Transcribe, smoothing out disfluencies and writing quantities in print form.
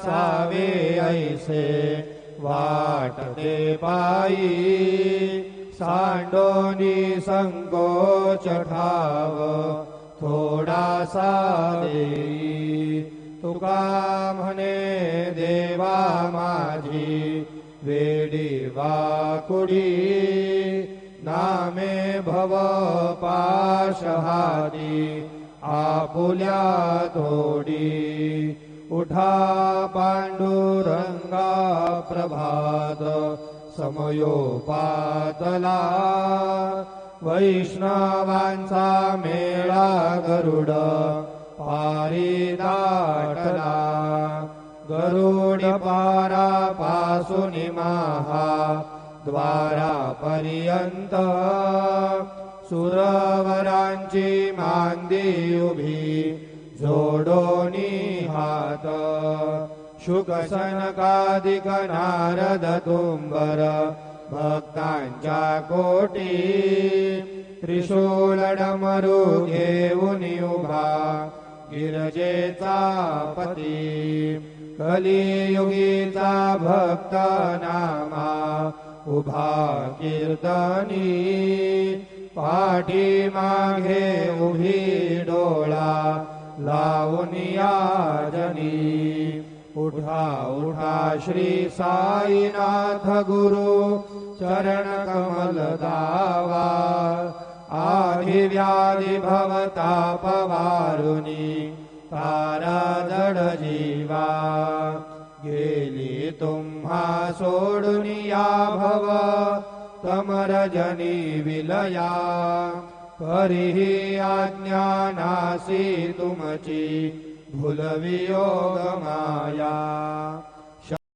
save ऐसे वाटते पायी सांडोनी संकोच ठाव थोडासा देई तुका म्हणे देवा माझी वेडी वाकुडी नामे भव पाशहाती आपुल्या थोडी उठा पांडुरंगा प्रभात समयोपातला वैष्णवांचा मेळा गरुड पारी दाटला गरुड पारा पासून महा द्वारापर्यंत सुरवरांची मांदी उभी जोडोनी हात शुक सनकादिक नारद तुंबर भक्तांच्या कोटी त्रिशूल डमरू घेऊन उभा गिरजेचा पती कलियुगीचा भक्त नामा उभा कीर्तनी पाठी मागे उभी डोळा लावून याजनी उठा उठा श्री साईनाथ गुरु चरण कमल दावा आधी व्याधी भवताप वारुनी तारा जड जीवा गेली तुम्हा सोडून या भव तमरजनी विलया परिही आज्ञा नासी तुमची भूलवियोग माया